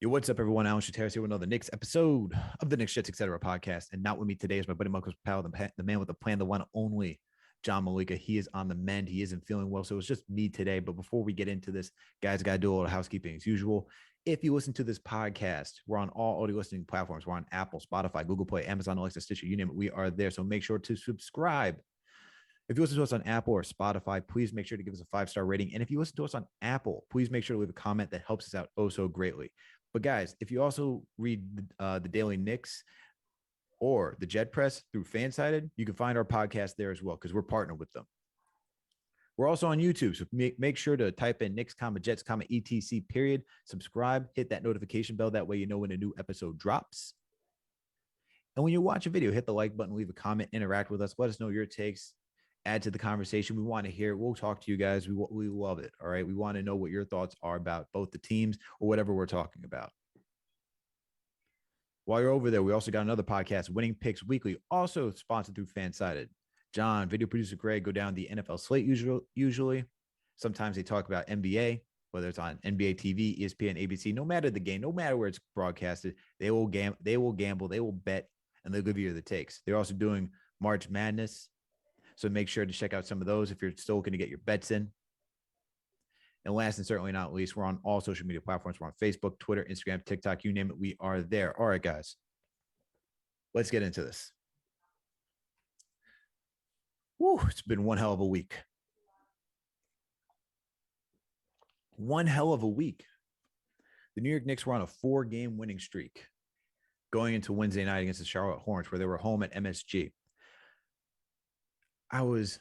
Yo, what's up, everyone? Alan Shateris here with another Knicks episode of the Knicks Jets, etc. podcast. And not with me today is my buddy Marcus Powell, the man with the plan, the one only John Meleka. He is on the mend. He isn't feeling well. So it's just me today. But before we get into this, guys, got to do a little housekeeping as usual. If you listen to this podcast, we're on all audio listening platforms. We're on Apple, Spotify, Google Play, Amazon, Alexa, Stitcher, you name it. We are there. So make sure to subscribe. If you listen to us on Apple or Spotify, please make sure to give us a 5-star rating. And if you listen to us on Apple, please make sure to leave a comment that helps us out oh so greatly. But guys, if you also read the Daily Knicks or the Jet Press through Fansided, you can find our podcast there as well because we're partnered with them. We're also on YouTube, so make sure to type in Knicks, Jets, etc. Period. Subscribe, hit that notification bell. That way you know when a new episode drops. And when you watch a video, hit the like button, leave a comment, interact with us. Let us know your takes. Add to the conversation. We want to hear. We'll talk to you guys. We love it. All right. We want to know what your thoughts are about both the teams or whatever we're talking about. While you're over there, we also got another podcast, Winning Picks Weekly, also sponsored through Fansided. John, video producer Greg go down the NFL slate usually. Sometimes they talk about NBA, whether it's on NBA TV, ESPN, ABC. No matter the game, no matter where it's broadcasted, they will gamble, they will bet, and they'll give you the takes. They're also doing March Madness. So make sure to check out some of those if you're still looking to get your bets in. And last and certainly not least, we're on all social media platforms. We're on Facebook, Twitter, Instagram, TikTok, you name it. We are there. All right, guys, let's get into this. Woo, it's been one hell of a week. One hell of a week. The New York Knicks were on a 4-game winning streak going into Wednesday night against the Charlotte Hornets, where they were home at MSG. I was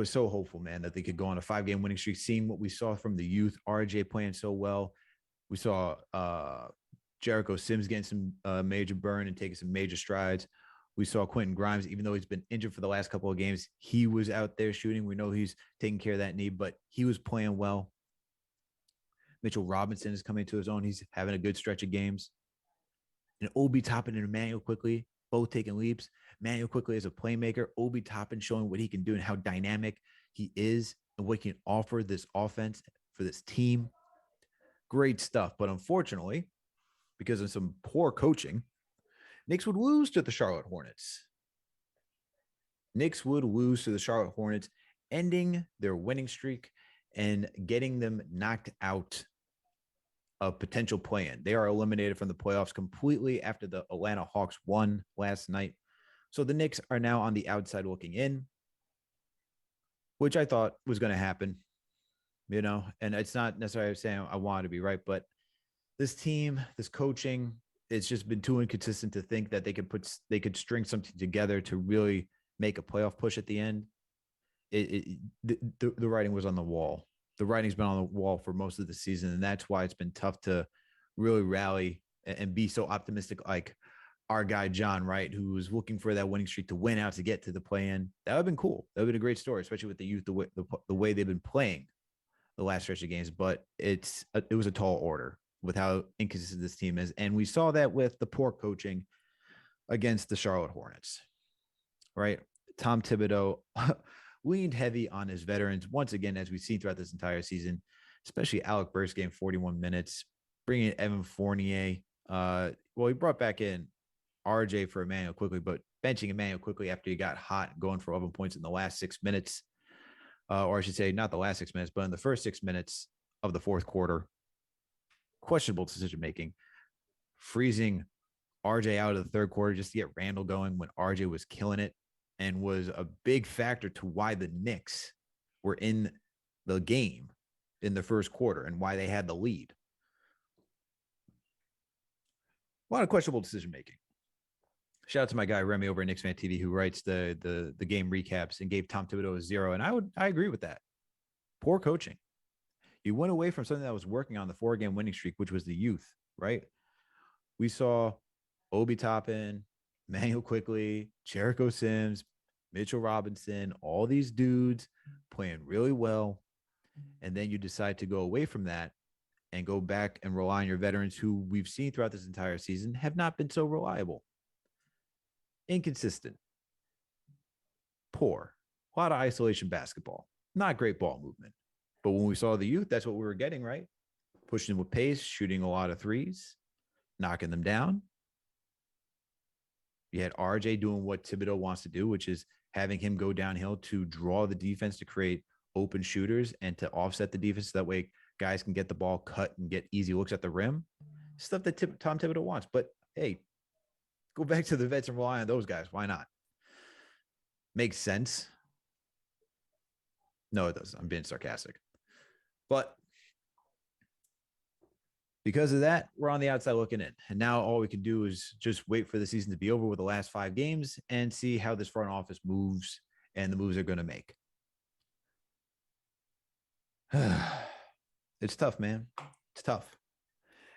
so hopeful, man, that they could go on a 5-game winning streak, seeing what we saw from the youth, RJ playing so well. We saw Jericho Sims getting some major burn and taking some major strides. We saw Quentin Grimes, even though he's been injured for the last couple of games, he was out there shooting. We know he's taking care of that knee, but he was playing well. Mitchell Robinson is coming to his own. He's having a good stretch of games. And Obi Toppin and Emmanuel Quickly, both taking leaps. Emmanuel Quickly as a playmaker, Obi Toppin showing what he can do and how dynamic he is and what he can offer this offense for this team. Great stuff. But unfortunately, because of some poor coaching, Knicks would lose to the Charlotte Hornets. Knicks would lose to the Charlotte Hornets, ending their winning streak and getting them knocked out of potential play-in. They are eliminated from the playoffs completely after the Atlanta Hawks won last night. So the Knicks are now on the outside looking in, which I thought was going to happen, and it's not necessarily saying I want to be right, but this team, this coaching, it's just been too inconsistent to think that they could string something together to really make a playoff push at the end. The writing was on the wall. The writing's been on the wall for most of the season, and that's why it's been tough to really rally and be so optimistic like our guy John, right, who was looking for that winning streak to win out to get to the play-in. That would have been cool. That would have been a great story, especially with the youth, the way they've been playing the last stretch of games. But it was a tall order with how inconsistent this team is. And we saw that with the poor coaching against the Charlotte Hornets, right? Tom Thibodeau leaned heavy on his veterans once again, as we've seen throughout this entire season, especially Alec Burks getting 41 minutes, bringing in Evan Fournier. He brought back in RJ for Emmanuel Quickly, but benching Emmanuel Quickly after he got hot, going for 11 points in the last 6 minutes, or I should say not the last 6 minutes, but in the first 6 minutes of the fourth quarter. Questionable decision-making, freezing RJ out of the third quarter just to get Randle going when RJ was killing it and was a big factor to why the Knicks were in the game in the first quarter and why they had the lead. A lot of questionable decision-making. Shout out to my guy Remy over at Knicks Fan TV, who writes the game recaps and gave Tom Thibodeau a 0. And I agree with that. Poor coaching. You went away from something that was working on the 4-game winning streak, which was the youth, right? We saw Obi Toppin, Emmanuel Quickly, Jericho Sims, Mitchell Robinson, all these dudes playing really well. And then you decide to go away from that and go back and rely on your veterans who we've seen throughout this entire season have not been so reliable. Inconsistent, poor, a lot of isolation basketball, not great ball movement. But when we saw the youth, that's what we were getting, right? pushing with pace, shooting a lot of threes, knocking them down. You had RJ doing what Thibodeau wants to do, which is having him go downhill to draw the defense to create open shooters and to offset the defense. So that way guys can get the ball cut and get easy looks at the rim. Stuff that Tom Thibodeau wants. But hey, go back to the vets and rely on those guys. Why not? Makes sense. No, it doesn't. I'm being sarcastic. But because of that, we're on the outside looking in. And now all we can do is just wait for the season to be over with the last 5 games and see how this front office moves and the moves they're going to make. It's tough, man. It's tough.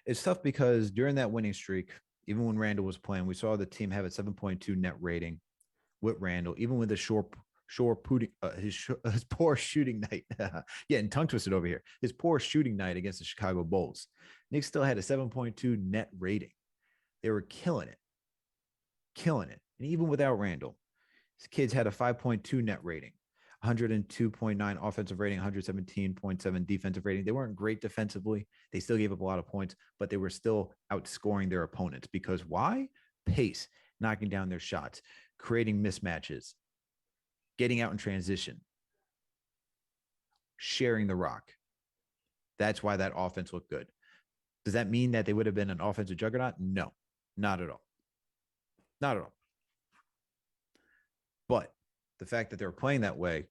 It's tough because during that winning streak, even when Randle was playing, we saw the team have a 7.2 net rating with Randle, even with the his poor shooting night. Getting tongue twisted over here. His poor shooting night against the Chicago Bulls. Knicks still had a 7.2 net rating. They were killing it. Killing it. And even without Randle, his kids had a 5.2 net rating, 102.9 offensive rating, 117.7 defensive rating. They weren't great defensively. They still gave up a lot of points, but they were still outscoring their opponents. Because why? Pace, knocking down their shots, creating mismatches, getting out in transition, sharing the rock. That's why that offense looked good. Does that mean that they would have been an offensive juggernaut? No, not at all. Not at all. But the fact that they're playing that way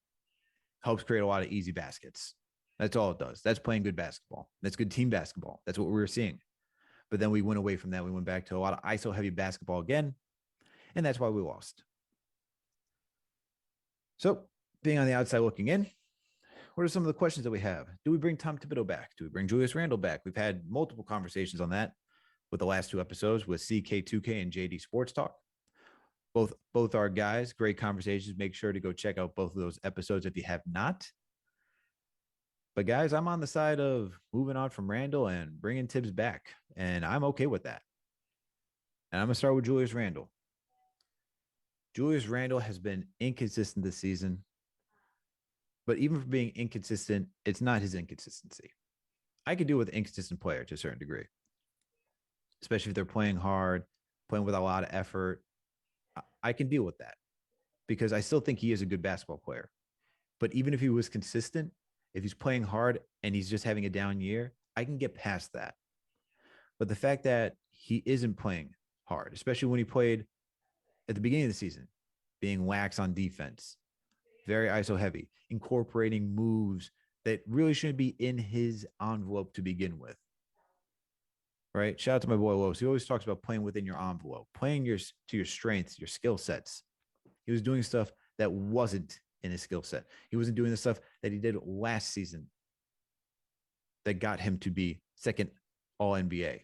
helps create a lot of easy baskets. That's all it does. That's playing good basketball. That's good team basketball. That's what we were seeing. But then we went away from that. We went back to a lot of ISO heavy basketball again. And that's why we lost. So being on the outside looking in, what are some of the questions that we have? Do we bring Tom Thibodeau back? Do we bring Julius Randle back? We've had multiple conversations on that with the last 2 episodes with CK2K and JD Sports Talk. Both are guys, great conversations. Make sure to go check out both of those episodes if you have not. But guys, I'm on the side of moving on from Randle and bringing Tibbs back, and I'm okay with that. And I'm going to start with Julius Randle. Julius Randle has been inconsistent this season. But even for being inconsistent, it's not his inconsistency. I could deal with an inconsistent player to a certain degree, especially if they're playing hard, playing with a lot of effort. I can deal with that because I still think he is a good basketball player. But even if he was consistent, if he's playing hard and he's just having a down year, I can get past that. But the fact that he isn't playing hard, especially when he played at the beginning of the season, being lax on defense, very ISO heavy, incorporating moves that really shouldn't be in his envelope to begin with. Right? Shout out to my boy Los. He always talks about playing within your envelope, playing to your strengths, your skill sets. He was doing stuff that wasn't in his skill set. He wasn't doing the stuff that he did last season that got him to be second All-NBA,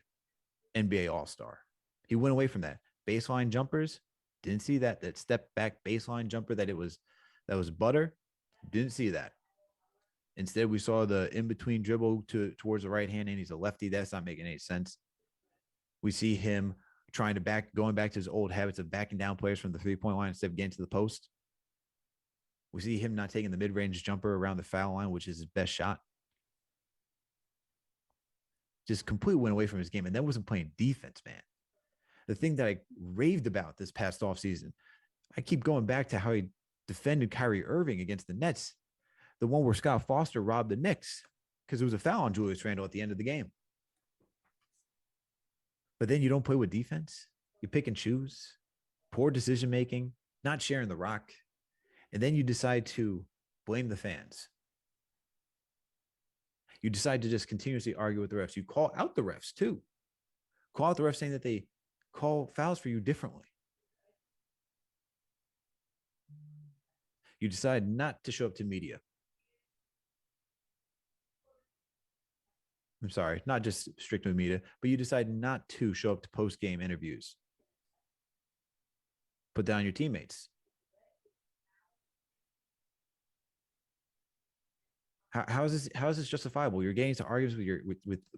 NBA All-Star. He went away from that. Baseline jumpers, didn't see that. That step back baseline jumper that was butter, didn't see that. Instead, we saw the in-between dribble towards the right hand, and he's a lefty. That's not making any sense. We see him going back to his old habits of backing down players from the three-point line instead of getting to the post. We see him not taking the mid-range jumper around the foul line, which is his best shot. Just completely went away from his game, and that wasn't playing defense, man. The thing that I raved about this past offseason, I keep going back to how he defended Kyrie Irving against the Nets, the one where Scott Foster robbed the Knicks because it was a foul on Julius Randle at the end of the game. But then you don't play with defense. You pick and choose, poor decision-making, not sharing the rock. And then you decide to blame the fans. You decide to just continuously argue with the refs. You call out the refs too. Call out the refs saying that they call fouls for you differently. You decide not to show up to media. I'm sorry, not just strictly media, but you decide not to show up to post-game interviews. Put down your teammates. How is this justifiable? You're getting into arguments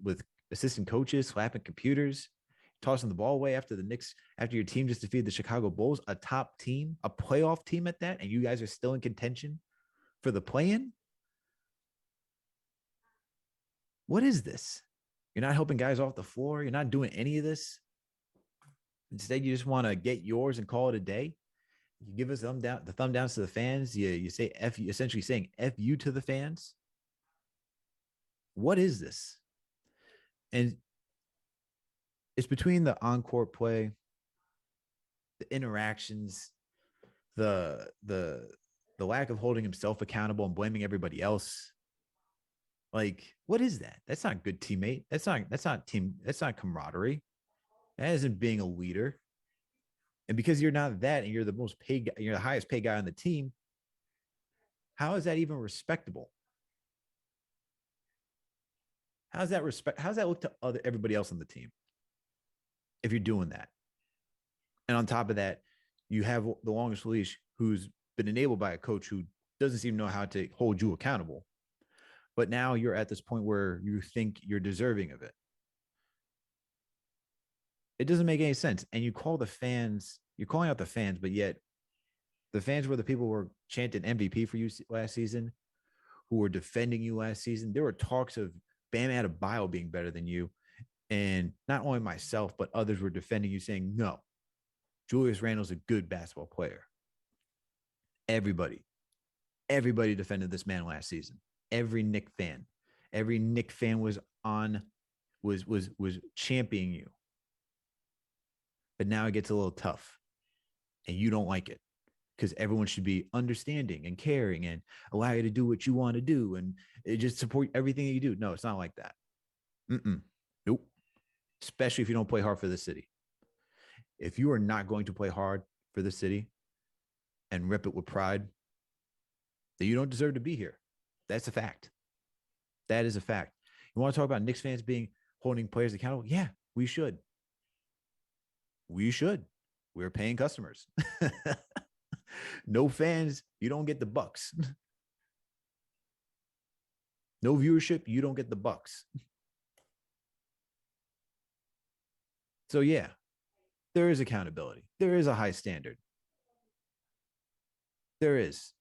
with assistant coaches, slapping computers, tossing the ball away after your team just defeated the Chicago Bulls, a top team, a playoff team at that, and you guys are still in contention for the play-in? What is this? You're not helping guys off the floor. You're not doing any of this. Instead, you just want to get yours and call it a day. You give us the thumb downs to the fans. You say F you, essentially saying F you to the fans. What is this? And it's between the encore play, the interactions, the lack of holding himself accountable and blaming everybody else. Like, what is that? That's not good teammate. That's not camaraderie. That isn't being a leader. And because you're not that and you're the most paid, you're the highest paid guy on the team, how is that even respectable? How's that respect? How's that look to everybody else on the team if you're doing that? And on top of that, you have the longest leash who's been enabled by a coach who doesn't seem to know how to hold you accountable. But now you're at this point where you think you're deserving of it. It doesn't make any sense. And you call the fans, you're calling out the fans, but yet the fans were the people who were chanting MVP for you last season, who were defending you last season. There were talks of Bam Adebayo being better than you. And not only myself, but others were defending you, saying, no, Julius Randle's a good basketball player. Everybody defended this man last season. Every Knick fan was championing you. But now it gets a little tough and you don't like it because everyone should be understanding and caring and allow you to do what you want to do and just support everything that you do. No, it's not like that. Nope. Especially if you don't play hard for the city. If you are not going to play hard for the city and rip it with pride, then you don't deserve to be here. That's a fact. That is a fact. You want to talk about Knicks fans holding players accountable? Yeah, we should. We should. We're paying customers. No fans, you don't get the bucks. No viewership, you don't get the bucks. So yeah, there is accountability. There is a high standard. There is,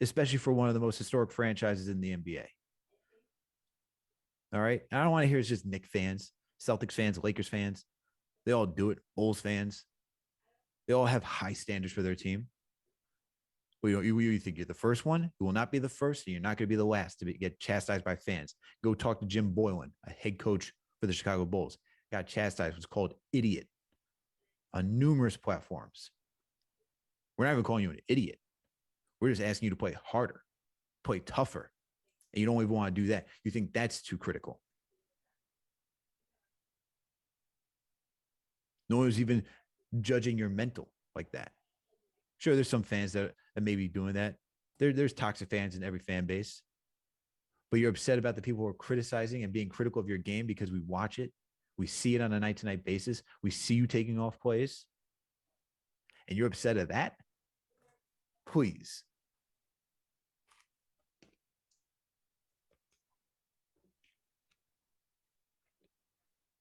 especially for one of the most historic franchises in the NBA. All right. I don't want to hear it's just Knicks fans, Celtics fans, Lakers fans. They all do it. Bulls fans. They all have high standards for their team. Well, you think you're the first one? You will not be the first, and you're not going to be the last to get chastised by fans. Go talk to Jim Boylan, a head coach for the Chicago Bulls. Got chastised. Was called idiot on numerous platforms. We're not even calling you an idiot. We're just asking you to play harder, play tougher. And you don't even want to do that. You think that's too critical. No one's even judging your mental like that. Sure, there's some fans that may be doing that. There's toxic fans in every fan base. But you're upset about the people who are criticizing and being critical of your game because we watch it. We see it on a night-to-night basis. We see you taking off plays. And you're upset at that? Please.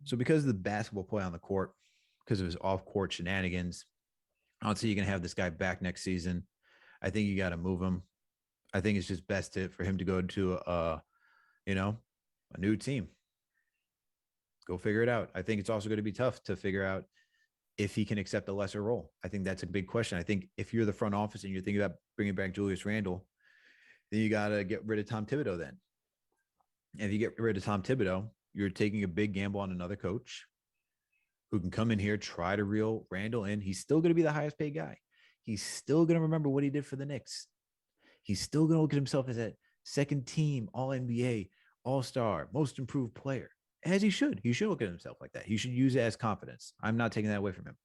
So because of the basketball play on the court, because of his off-court shenanigans, I don't see you can have this guy back next season. I think you got to move him. I think it's just best for him to go to a new team. Go figure it out. I think it's also going to be tough to figure out if he can accept a lesser role. I think that's a big question. I think if you're the front office and you're thinking about bringing back Julius Randle, then you got to get rid of Tom Thibodeau then. And if you get rid of Tom Thibodeau, you're taking a big gamble on another coach who can come in here, try to reel Randle in. He's still going to be the highest paid guy. He's still going to remember what he did for the Knicks. He's still going to look at himself as a second team, all NBA, all-star, most improved player, as he should. He should look at himself like that. He should use it as confidence. I'm not taking that away from him.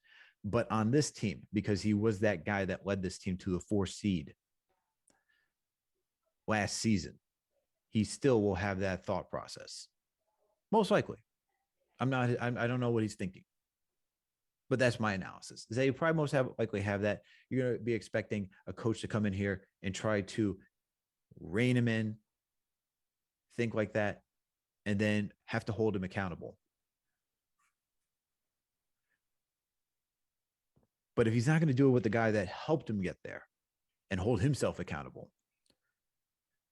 But on this team, because he was that guy that led this team to the 4th seed last season, he still will have that thought process. Most likely. I don't know what he's thinking. But that's my analysis. Is that you probably most likely have that. You're going to be expecting a coach to come in here and try to rein him in, think like that, and then have to hold him accountable. But if he's not going to do it with the guy that helped him get there and hold himself accountable,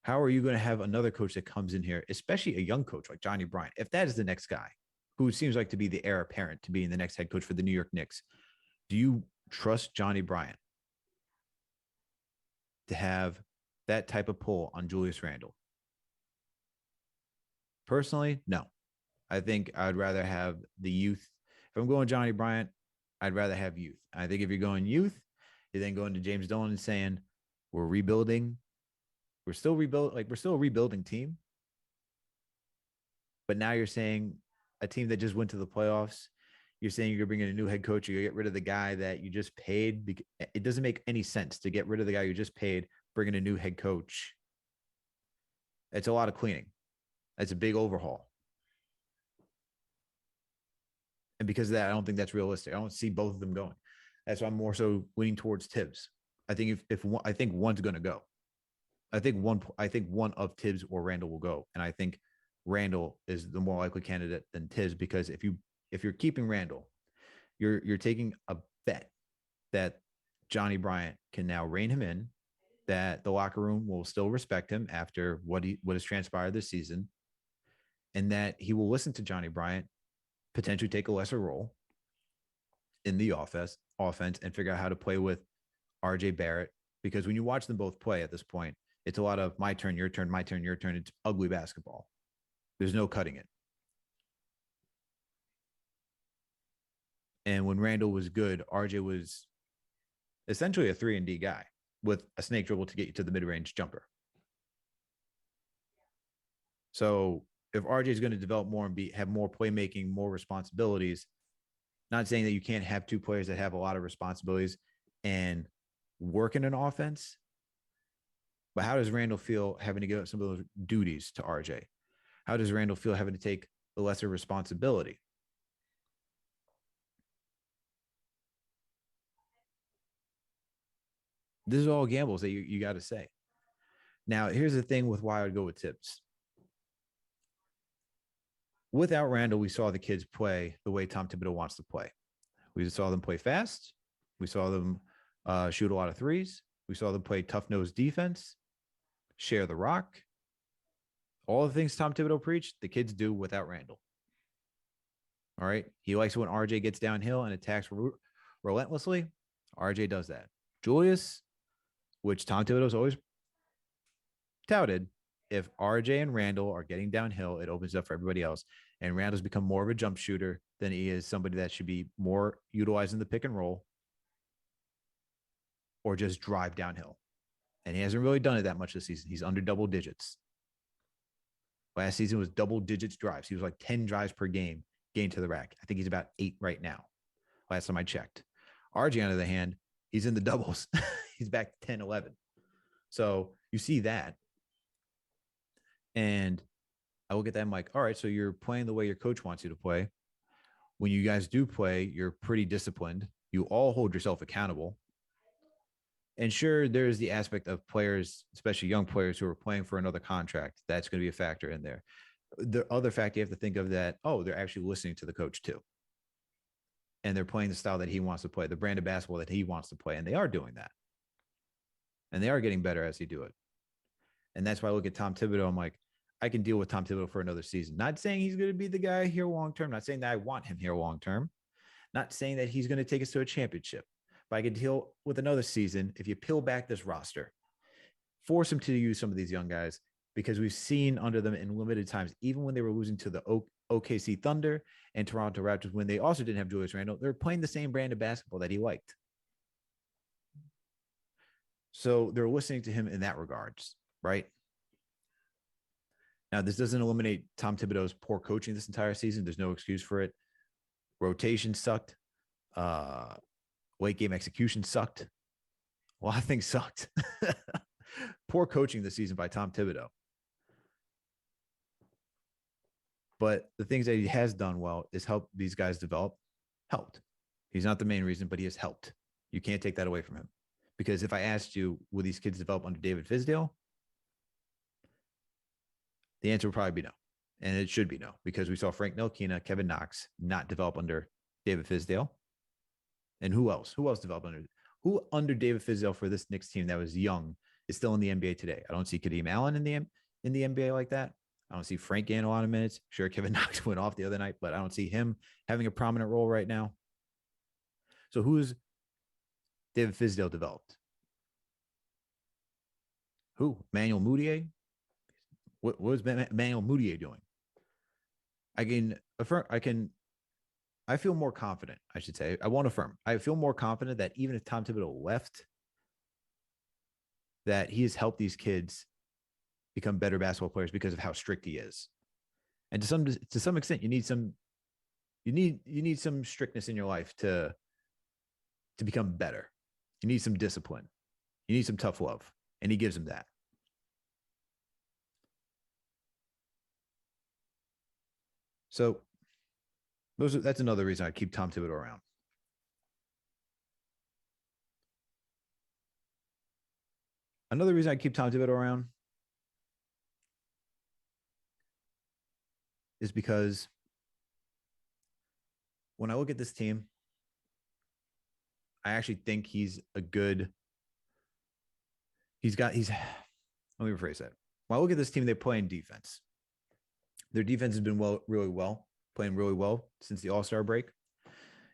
How are you going to have another coach that comes in here, especially a young coach like Johnny Bryant, if that is the next guy who seems like to be the heir apparent to being the next head coach for the New York Knicks? Do you trust Johnny Bryant to have that type of pull on Julius Randle? Personally, no. I think I'd rather have the youth. If I'm going Johnny Bryant, I'd rather have youth. I think if you're going youth, you're then going to James Dolan and saying, we're rebuilding. We're still rebuild, like we're still a rebuilding team. But now you're saying a team that just went to the playoffs, you're saying you're bringing a new head coach, you're going to get rid of the guy that you just paid. It doesn't make any sense to get rid of the guy you just paid, bring in a new head coach. It's a lot of cleaning. It's a big overhaul. And because of that, I don't think that's realistic. I don't see both of them going. That's why I'm more so leaning towards Tibbs. I think if one, I think one's going to go. I think one of Tibbs or Randle will go, and I think Randle is the more likely candidate than Tibbs because if you're keeping Randle, you're taking a bet that Johnny Bryant can now rein him in, that the locker room will still respect him after what has transpired this season, and that he will listen to Johnny Bryant, potentially take a lesser role in the offense and figure out how to play with RJ Barrett. Because when you watch them both play at this point, it's a lot of my turn, your turn, my turn, your turn. It's ugly basketball. There's no cutting it. And when Randle was good, RJ was essentially a 3-and-D guy with a snake dribble to get you to the mid-range jumper. So if RJ is going to develop more and have more playmaking, more responsibilities, not saying that you can't have two players that have a lot of responsibilities and work in an offense, but how does Randle feel having to give up some of those duties to RJ? How does Randle feel having to take the lesser responsibility? This is all gambles that you got to say. Now, here's the thing with why I would go with Tibbs. Without Randle, we saw the kids play the way Tom Thibodeau wants to play. We saw them play fast. We saw them shoot a lot of threes. We saw them play tough-nosed defense, share the rock. All the things Tom Thibodeau preached, the kids do without Randle. All right. He likes when RJ gets downhill and attacks relentlessly. RJ does that. Julius, which Tom Thibodeau's always touted, if RJ and Randle are getting downhill, it opens up for everybody else. And Randle's become more of a jump shooter than he is somebody that should be more utilizing the pick and roll or just drive downhill. And he hasn't really done it that much this season. He's under double digits. Last season was double digits drives. He was like 10 drives per game gained to the rack. I think he's about 8 right now. Last time I checked. RJ, on the other hand, he's in the doubles. He's back to 10, 11. So you see that. And I look at that, I'm like, all right, so you're playing the way your coach wants you to play. When you guys do play, you're pretty disciplined. You all hold yourself accountable. And sure, there's the aspect of players, especially young players who are playing for another contract. That's going to be a factor in there. The other factor you have to think of that, they're actually listening to the coach too. And they're playing the style that he wants to play, the brand of basketball that he wants to play. And they are doing that. And they are getting better as they do it. And that's why I look at Tom Thibodeau. I'm like, I can deal with Tom Thibodeau for another season. Not saying he's going to be the guy here long term. Not saying that I want him here long term. Not saying that he's going to take us to a championship. But I can deal with another season if you peel back this roster, force him to use some of these young guys, because we've seen under them in limited times, even when they were losing to the OKC Thunder and Toronto Raptors, when they also didn't have Julius Randle, they're playing the same brand of basketball that he liked. So they're listening to him in that regards, right? Now, this doesn't eliminate Tom Thibodeau's poor coaching this entire season. There's no excuse for it. Rotation sucked. Late game execution sucked. A lot of things sucked. Poor coaching this season by Tom Thibodeau. But the things that he has done well is help these guys develop. Helped. He's not the main reason, but he has helped. You can't take that away from him. Because if I asked you, will these kids develop under David Fizdale? The answer would probably be no. And it should be no, because we saw Frank Ntilikina, Kevin Knox not develop under David Fizdale. And who else? Who else developed under David Fizdale for this Knicks team that was young is still in the NBA today. I don't see Kadeem Allen in the NBA like that. I don't see Frank getting a lot of minutes. Sure, Kevin Knox went off the other night, but I don't see him having a prominent role right now. So who's David Fizdale developed? Who? Manuel Mudiay? What was Manuel Mudiay doing? I can affirm. I feel more confident. I should say. I won't affirm. I feel more confident that even if Tom Thibodeau left, that he has helped these kids become better basketball players because of how strict he is. And to some extent, you need some strictness in your life to become better. You need some discipline. You need some tough love, and he gives them that. So that's another reason I keep Tom Thibodeau around. Another reason I keep Tom Thibodeau around is because when I look at this team, I actually think he's a good. He's. Let me rephrase that. When I look at this team, they play in defense. Their defense has been playing really well since the All-Star break.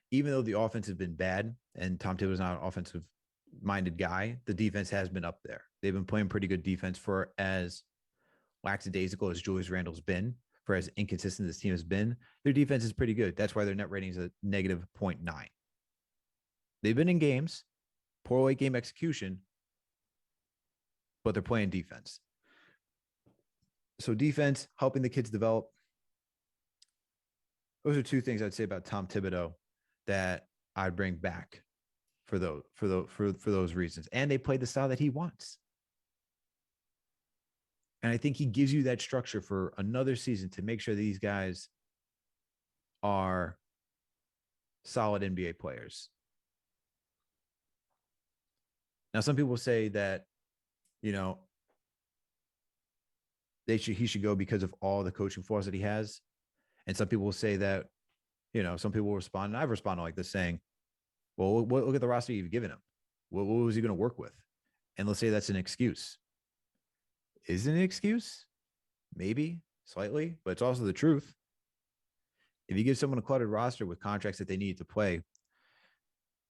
Even though the offense has been bad, and Tom Thibodeau's not an offensive-minded guy, the defense has been up there. They've been playing pretty good defense for as lackadaisical as Julius Randle's been, for as inconsistent this team has been. Their defense is pretty good. That's why their net rating is a negative 0.9. They've been in games, poor late game execution, but they're playing defense. So defense, helping the kids develop. Those are two things I'd say about Tom Thibodeau that I'd bring back for those reasons. And they play the style that he wants. And I think he gives you that structure for another season to make sure these guys are solid NBA players. Now, some people say that, he should go because of all the coaching flaws that he has. And some people will say that, some people will respond, and I've responded like this saying, well, look at the roster you've given him. What was he going to work with? And let's say that's an excuse. Is it an excuse? Maybe, slightly, but it's also the truth. If you give someone a cluttered roster with contracts that they need to play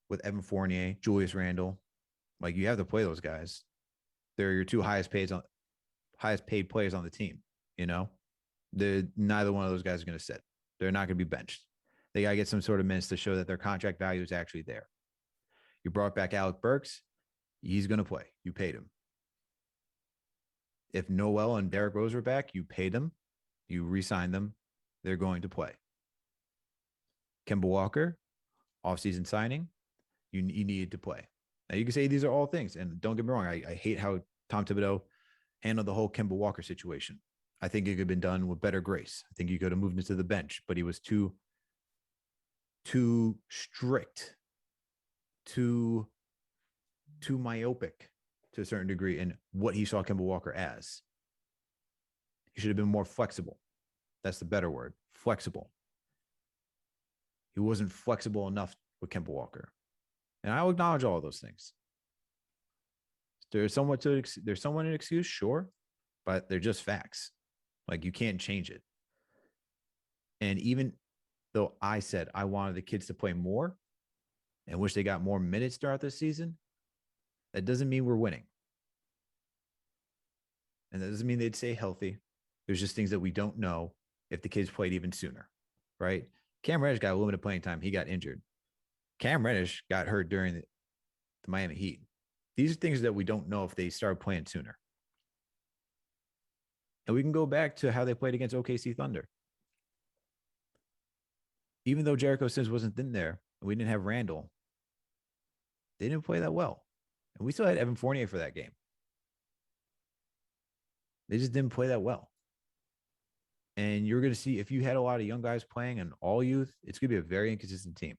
with Evan Fournier, Julius Randle, like you have to play those guys. They're your two highest paid players on the team. Neither one of those guys are going to sit. They're not going to be benched. They got to get some sort of minutes to show that their contract value is actually there. You brought back Alec Burks. He's going to play. You paid him. If Noel and Derrick Rose were back, you paid them. You re-signed them. They're going to play. Kemba Walker, offseason signing, you needed to play. Now, you can say these are all things, and don't get me wrong, I hate how Tom Thibodeau handled the whole Kemba Walker situation. I think it could have been done with better grace. I think he could have moved into the bench, but he was too strict, too myopic to a certain degree in what he saw Kemba Walker as. He should have been more flexible. That's the better word, flexible. He wasn't flexible enough with Kemba Walker. And I'll acknowledge all of those things. There's somewhat an excuse, sure, but they're just facts. Like, you can't change it. And even though I said I wanted the kids to play more and wish they got more minutes throughout the season, that doesn't mean we're winning. And that doesn't mean they'd stay healthy. There's just things that we don't know if the kids played even sooner, right? Cam Reddish got limited playing time. He got injured. Cam Reddish got hurt during the Miami Heat. These are things that we don't know if they started playing sooner. And we can go back to how they played against OKC Thunder. Even though Jericho Sims wasn't in there and we didn't have Randle, they didn't play that well. And we still had Evan Fournier for that game. They just didn't play that well. And you're going to see, if you had a lot of young guys playing and all youth, it's going to be a very inconsistent team.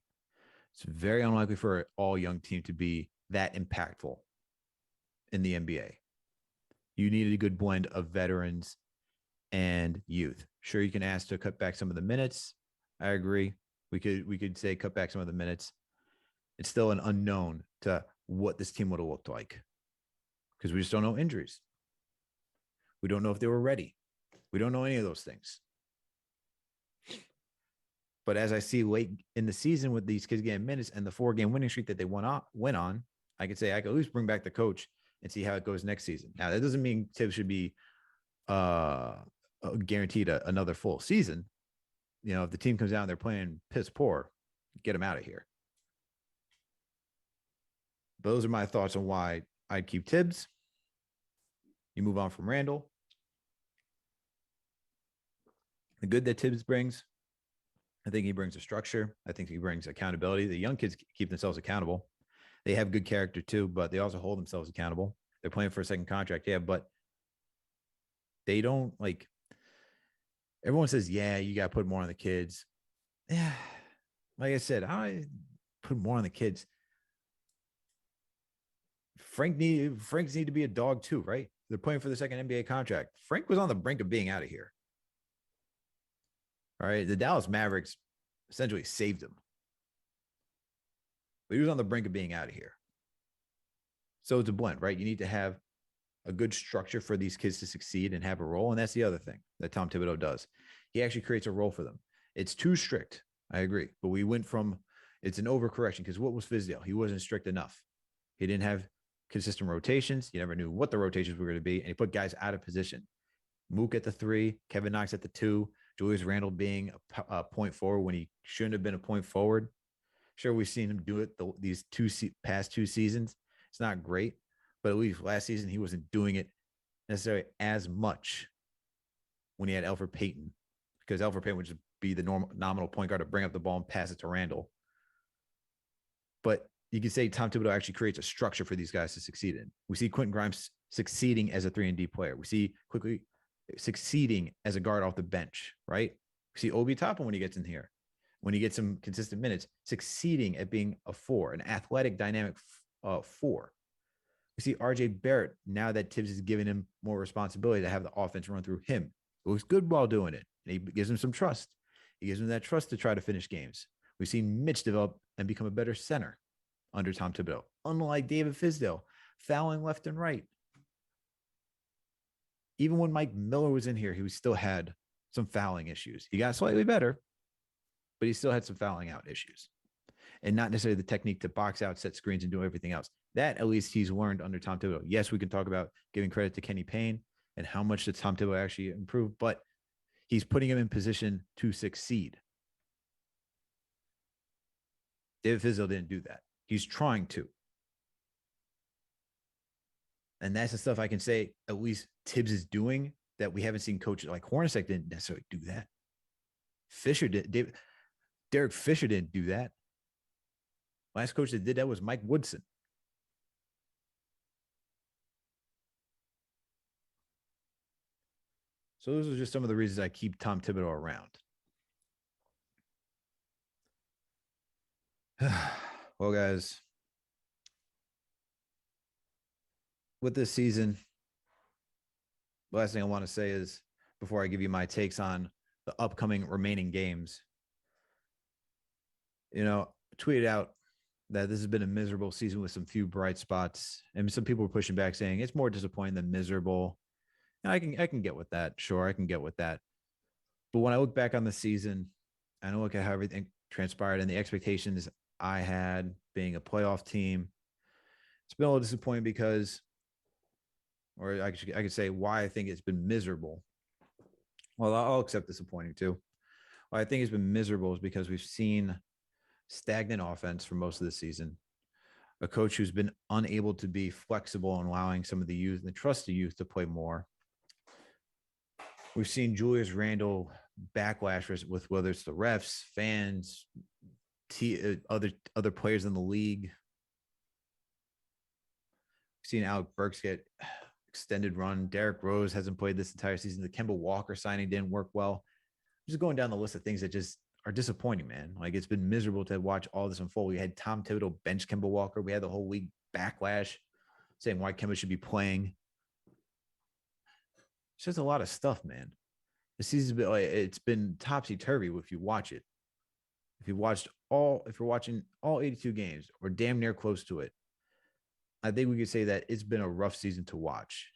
It's very unlikely for an all young team to be that impactful in the NBA. You need a good blend of veterans and youth. Sure, you can ask to cut back some of the minutes. I agree. We could say cut back some of the minutes. It's still an unknown to what this team would have looked like. because we just don't know injuries. We don't know if they were ready. We don't know any of those things. But as I see late in the season with these kids getting minutes and the 4-game winning streak that they went on, I could say I could at least bring back the coach and see how it goes next season. Now, that doesn't mean Tibbs should be guaranteed another full season. If the team comes out and they're playing piss poor, get them out of here. But those are my thoughts on why I'd keep Tibbs. You move on from Randle. The good that Tibbs brings, I think he brings a structure. I think he brings accountability. The young kids keep themselves accountable. They have good character too, but they also hold themselves accountable. They're playing for a second contract. Yeah, but they don't everyone says, yeah, you got to put more on the kids. Yeah. Like I said, I put more on the kids. Franks need to be a dog too, right? They're playing for the second NBA contract. Frank was on the brink of being out of here. All right. The Dallas Mavericks essentially saved him. But he was on the brink of being out of here. So it's a blend, right? You need to have a good structure for these kids to succeed and have a role. And that's the other thing that Tom Thibodeau does. He actually creates a role for them. It's too strict. I agree. But we went from, it's an overcorrection because what was Fizdale? He wasn't strict enough. He didn't have consistent rotations. You never knew what the rotations were going to be. And he put guys out of position. Mook at the 3, Kevin Knox at the 2, Julius Randle being a point forward when he shouldn't have been a point forward. Sure, we've seen him do it these past 2 seasons. It's not great, but at least last season he wasn't doing it necessarily as much when he had Elfrid Payton, because Elfrid Payton would just be the nominal point guard to bring up the ball and pass it to Randle. But you can say Tom Thibodeau actually creates a structure for these guys to succeed in. We see Quentin Grimes succeeding as a 3-and-D player. We see quickly succeeding as a guard off the bench, right? We see Obi Toppin when he gets in here, when he gets some consistent minutes, succeeding at being a 4, an athletic, dynamic 4. We see RJ Barrett, now that Tibbs is giving him more responsibility to have the offense run through him. It looks good while doing it. And he gives him some trust. He gives him that trust to try to finish games. We've seen Mitch develop and become a better center under Tom Thibodeau, unlike David Fizdale, fouling left and right. Even when Mike Miller was in here, he still had some fouling issues. He got slightly better, but he still had some fouling out issues. And not necessarily the technique to box out, set screens, and do everything else. That, at least, he's learned under Tom Thibodeau. Yes, we can talk about giving credit to Kenny Payne and how much did Tom Thibodeau actually improve, but he's putting him in position to succeed. David Fizdale didn't do that. He's trying to. And that's the stuff I can say at least Tibbs is doing that we haven't seen coaches like Hornacek didn't necessarily do that. Fisher did. Derek Fisher didn't do that. Last coach that did that was Mike Woodson. So those are just some of the reasons I keep Tom Thibodeau around. Well, guys, with this season, the last thing I want to say is, before I give you my takes on the upcoming remaining games, tweeted out that this has been a miserable season with some few bright spots. And some people were pushing back saying it's more disappointing than miserable. And I can get with that. Sure, I can get with that. But when I look back on the season, and I look at how everything transpired and the expectations I had being a playoff team, it's been a little disappointing because, or I could say why I think it's been miserable. Well, I'll accept disappointing too. Why I think it's been miserable is because we've seen stagnant offense for most of the season. A coach who's been unable to be flexible and allowing some of the youth and the trust of youth to play more. We've seen Julius Randle backlash with whether it's the refs, fans, other players in the league. We've seen Alec Burks get extended run. Derrick Rose hasn't played this entire season. The Kemba Walker signing didn't work well. Just going down the list of things that just are disappointing, man. Like, it's been miserable to watch all this unfold. We had Tom Thibodeau bench Kemba Walker. We had the whole league backlash saying why Kemba should be playing. It's just a lot of stuff, man. The season's been it's been topsy-turvy if you watch it. If you're watching all 82 games or damn near close to it, I think we could say that it's been a rough season to watch,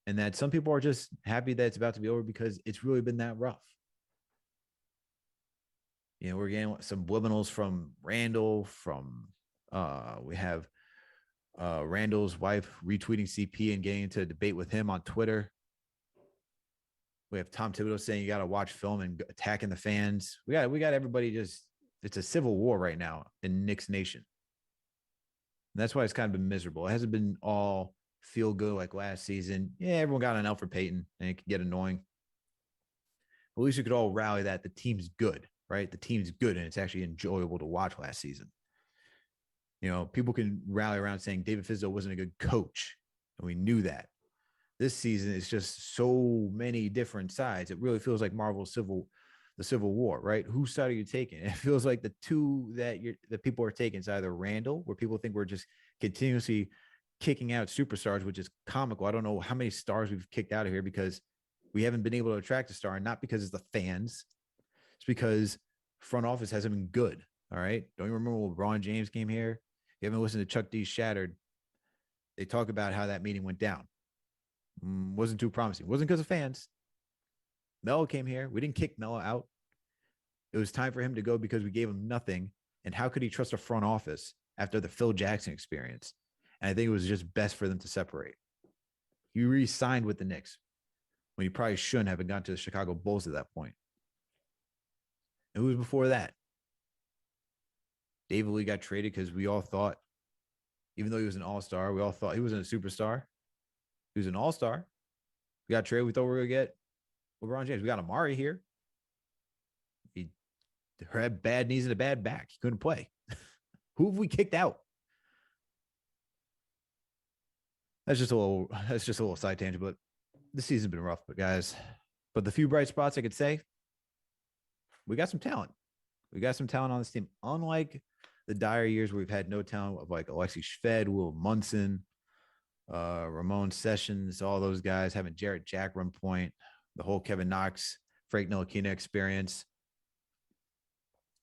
and that some people are just happy that it's about to be over because it's really been that rough. We're getting some subliminals from Randle, from we have Randle's wife retweeting CP and getting into a debate with him on Twitter. We have Tom Thibodeau saying you got to watch film and attacking the fans. We got everybody just, it's a civil war right now in Knicks Nation. And that's why it's kind of been miserable. It hasn't been all feel good like last season. Yeah, everyone got an Alfred Payton and it can get annoying. But at least we could all rally that the team's good, right? The team's good and it's actually enjoyable to watch last season. People can rally around saying David Fizdale wasn't a good coach, and we knew that. This season is just so many different sides. It really feels like the Civil War, right? Whose side are you taking? It feels like the two that people are taking is either Randle, where people think we're just continuously kicking out superstars, which is comical. I don't know how many stars we've kicked out of here because we haven't been able to attract a star, and not because it's the fans. It's because front office hasn't been good. All right. Don't you remember when LeBron James came here? You haven't listened to Chuck D. Shattered. They talk about how that meeting went down. Wasn't too promising. Wasn't because of fans. Melo came here. We didn't kick Melo out. It was time for him to go because we gave him nothing. And how could he trust a front office after the Phil Jackson experience? And I think it was just best for them to separate. He re-signed with the Knicks when he probably shouldn't have gone to the Chicago Bulls at that point. And who was before that? David Lee got traded because we all thought, even though he was an all-star, we all thought he wasn't a superstar. He was an all-star. We got traded. We thought we were going to get LeBron James. We got Amari here. He had bad knees and a bad back. He couldn't play. Who have we kicked out? That's just a little side tangent, but this season's been rough, but guys. But the few bright spots I could say, we got some talent. We got some talent on this team. Unlike the dire years where we've had no talent of like Alexi Shved, Will Munson, Ramon Sessions, all those guys, having Jarrett Jack run point, the whole Kevin Knox, Frank Ntilikina experience.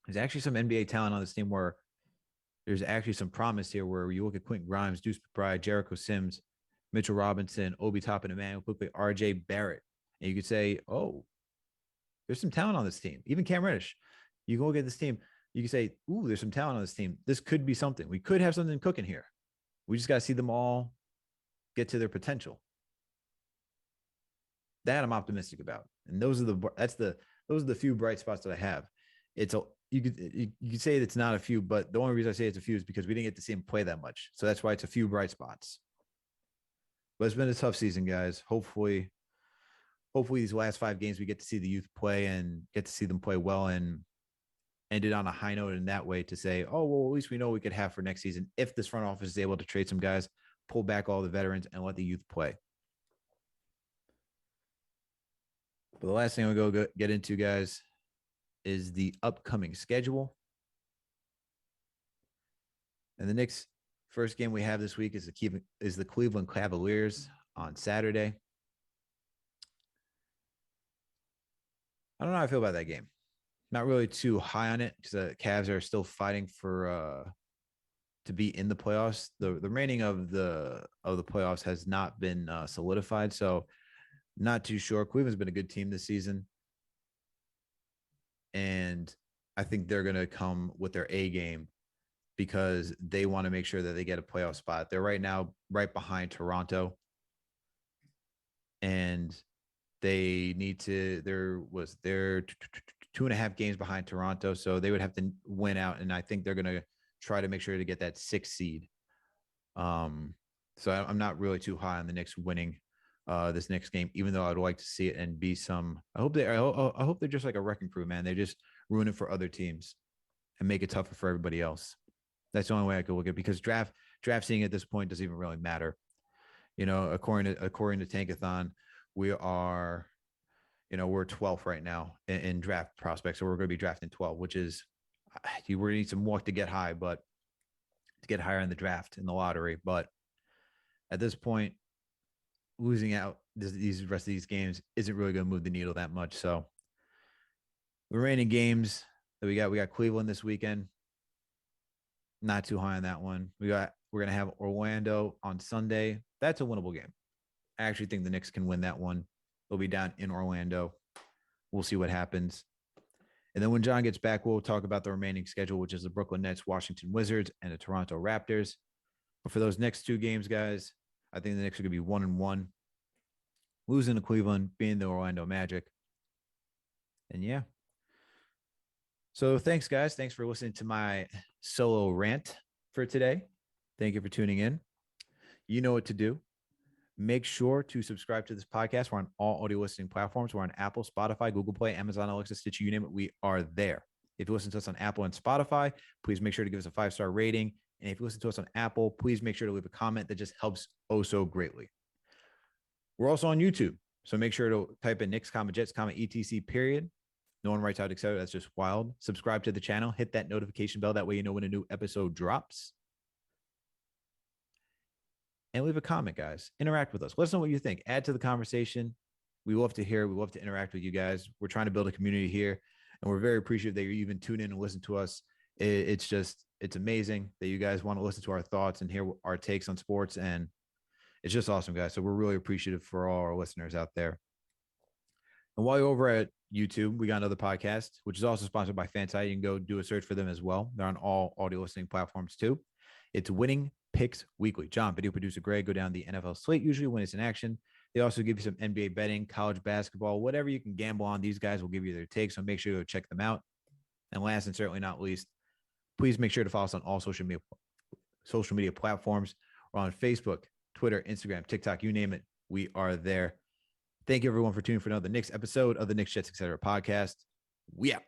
There's actually some NBA talent on this team where there's actually some promise here where you look at Quentin Grimes, Deuce McBride, Jericho Sims, Mitchell Robinson, Obi Toppin, Emmanuel Quickly, RJ Barrett. And you could say, oh, there's some talent on this team. Even Cam Reddish. You go look at this team, you can say, ooh, there's some talent on this team. This could be something. We could have something cooking here. We just got to see them all get to their potential. That I'm optimistic about. And those are the few bright spots that I have. You could say it's not a few, but the only reason I say it's a few is because we didn't get to see him play that much. So that's why it's a few bright spots. But it's been a tough season, guys. Hopefully these last 5 games we get to see the youth play and get to see them play well and end it on a high note in that way to say, oh, well, at least we know we could have for next season if this front office is able to trade some guys, pull back all the veterans, and let the youth play. But the last thing we'll go get into, guys, is the upcoming schedule. And the Knicks' first game we have this week is the Cleveland Cavaliers on Saturday. I don't know how I feel about that game. Not really too high on it because the Cavs are still fighting for to be in the playoffs. The remaining of the playoffs has not been solidified, so not too sure. Cleveland's been a good team this season, and I think they're going to come with their A game because they want to make sure that they get a playoff spot. They're right now right behind Toronto, and they need to. They're 2.5 games behind Toronto, so they would have to win out, and I think they're going to try to make sure to get that 6th seed. So I'm not really too high on the Knicks winning this next game, even though I'd like to see it and be some. I hope they're just like a wrecking crew, man. They just ruin it for other teams and make it tougher for everybody else. That's the only way I could look at it because draft seeing at this point doesn't even really matter. According to Tankathon, we are, we're 12th right now in draft prospects, so we're going to be drafting 12, which is you really need some work to get high, but to get higher in the draft in the lottery. But at this point, losing out these rest of these games isn't really going to move the needle that much. So the remaining games that we got Cleveland this weekend. Not too high on that one. We're gonna have Orlando on Sunday. That's a winnable game. I actually think the Knicks can win that one. They'll be down in Orlando. We'll see what happens. And then when John gets back, we'll talk about the remaining schedule, which is the Brooklyn Nets, Washington Wizards, and the Toronto Raptors. But for those next two games, guys, I think the Knicks are going to be 1-1, losing to Cleveland, being the Orlando Magic. And yeah. So thanks, guys. Thanks for listening to my solo rant for today. Thank you for tuning in. You know what to do. Make sure to subscribe to this podcast. We're on all audio listening platforms. We're on Apple, Spotify, Google Play, Amazon, Alexa, Stitcher, you name it. We are there. If you listen to us on Apple and Spotify, please make sure to give us a 5-star rating. And if you listen to us on Apple, please make sure to leave a comment that just helps oh so greatly. We're also on YouTube. So make sure to type in Knicks, Jets, etc. period. No one writes out, etc. That's just wild. Subscribe to the channel. Hit that notification bell. That way you know when a new episode drops. And leave a comment, guys. Interact with us. Let us know what you think. Add to the conversation. We love to hear. We love to interact with you guys. We're trying to build a community here, and we're very appreciative that you even tune in and listen to us. It's amazing that you guys want to listen to our thoughts and hear our takes on sports, and it's just awesome, guys. So we're really appreciative for all our listeners out there. And while you're over at YouTube, we got another podcast, which is also sponsored by Fansite. You can go do a search for them as well. They're on all audio listening platforms too. It's Winning Picks Weekly. John, video producer Greg, go down the NFL slate usually when it's in action. They also give you some NBA betting, college basketball, whatever you can gamble on. These guys will give you their takes, so make sure to go check them out. And last and certainly not least, please make sure to follow us on all social media platforms. We're on Facebook, Twitter, Instagram, TikTok, you name it. We are there. Thank you, everyone, for tuning for another Knicks episode of the Knicks, Jets, etc. podcast. We out.